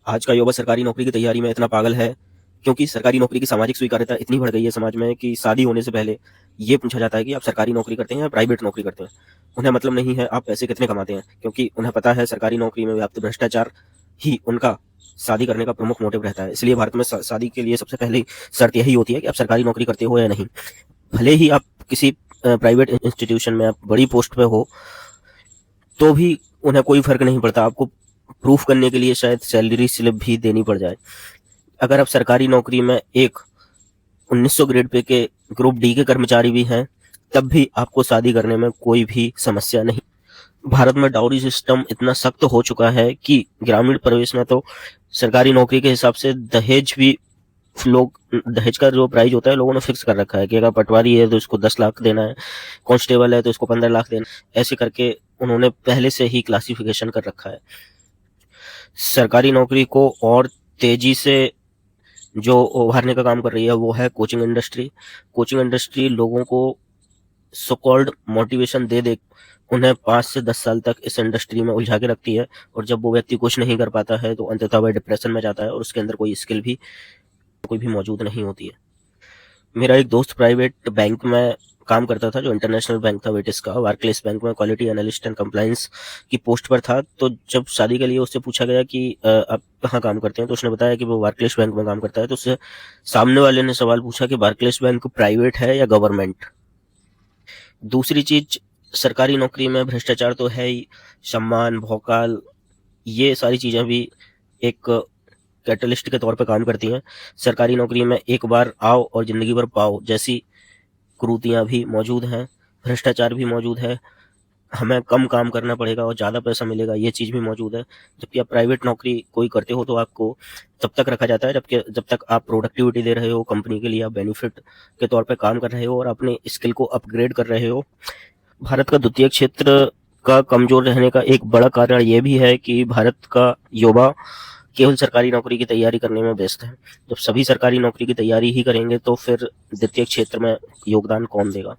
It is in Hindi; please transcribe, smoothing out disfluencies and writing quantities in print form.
आज का युवा सरकारी नौकरी की तैयारी में इतना पागल है क्योंकि सरकारी नौकरी की सामाजिक स्वीकार्यता इतनी बढ़ गई है समाज में कि शादी होने से पहले ये पूछा जाता है कि आप सरकारी नौकरी करते हैं या प्राइवेट नौकरी करते हैं। उन्हें मतलब नहीं है आप पैसे कितने कमाते हैं, क्योंकि उन्हें पता है सरकारी नौकरी में व्याप्त भ्रष्टाचार ही उनका शादी करने का प्रमुख मोटिव रहता है। इसलिए भारत में शादी के लिए सबसे पहली शर्त यही होती है कि आप सरकारी नौकरी करते हो या नहीं। भले ही आप किसी प्राइवेट इंस्टीट्यूशन में आप बड़ी पोस्ट पे हो तो भी उन्हें कोई फर्क नहीं पड़ता। आपको प्रूफ करने के लिए शायद सैलरी स्लिप भी देनी पड़ जाए। अगर आप सरकारी नौकरी में एक 1900 ग्रेड पे के ग्रुप डी के कर्मचारी भी हैं, तब भी आपको शादी करने में कोई भी समस्या नहीं। भारत में डाउरी सिस्टम इतना सख्त हो चुका है कि ग्रामीण परिवेश में तो सरकारी नौकरी के हिसाब से दहेज भी लोग, दहेज का जो प्राइस होता है लोगों ने फिक्स कर रखा है कि अगर पटवारी है तो इसको 10 लाख देना है, कांस्टेबल है तो इसको 15 लाख देना है। ऐसे करके उन्होंने पहले से ही क्लासिफिकेशन कर रखा है। सरकारी नौकरी को और तेजी से जो उभारने का काम कर रही है वो है कोचिंग इंडस्ट्री। कोचिंग इंडस्ट्री लोगों को सो कॉल्ड मोटिवेशन दे दे उन्हें 5 से 10 साल तक इस इंडस्ट्री में उलझा के रखती है, और जब वो व्यक्ति कुछ नहीं कर पाता है तो अंततः वह डिप्रेशन में जाता है और उसके अंदर कोई स्किल भी कोई भी मौजूद नहीं होती है। मेरा एक दोस्त प्राइवेट बैंक में काम करता था, जो इंटरनेशनल बैंक था वेटिस का, बार्कलेस बैंक में क्वालिटी एनालिस्ट एंड कंप्लायंस की पोस्ट पर था। तो जब शादी के लिए उससे पूछा गया कि आप कहाँ काम करते हैं, तो उसने बताया कि वो बार्कलेस बैंक में काम करता है। तो उससे सामने वाले ने सवाल पूछा कि बार्कलेस बैंक प्राइवेट है या गवर्नमेंट। दूसरी चीज, सरकारी नौकरी में भ्रष्टाचार तो है ही, सम्मान, भौकाल, ये सारी चीजें भी एक कैटलिस्ट के तौर पर काम करती हैं। सरकारी नौकरी में एक बार आओ और जिंदगी भर पाओ जैसी कुरीतियां भी मौजूद हैं, भ्रष्टाचार भी मौजूद है, हमें कम काम करना पड़ेगा और ज़्यादा पैसा मिलेगा, ये चीज़ भी मौजूद है। जबकि आप प्राइवेट नौकरी कोई करते हो तो आपको तब तक रखा जाता है जब तक आप प्रोडक्टिविटी दे रहे हो कंपनी के लिए, आप बेनिफिट के तौर पे काम कर रहे हो और अपने स्किल को अपग्रेड कर रहे हो। भारत का द्वितीय क्षेत्र का कमजोर रहने का एक बड़ा कारण ये भी है कि भारत का युवा केवल सरकारी नौकरी की तैयारी करने में व्यस्त है। जब सभी सरकारी नौकरी की तैयारी ही करेंगे तो फिर द्वितीय क्षेत्र में योगदान कौन देगा।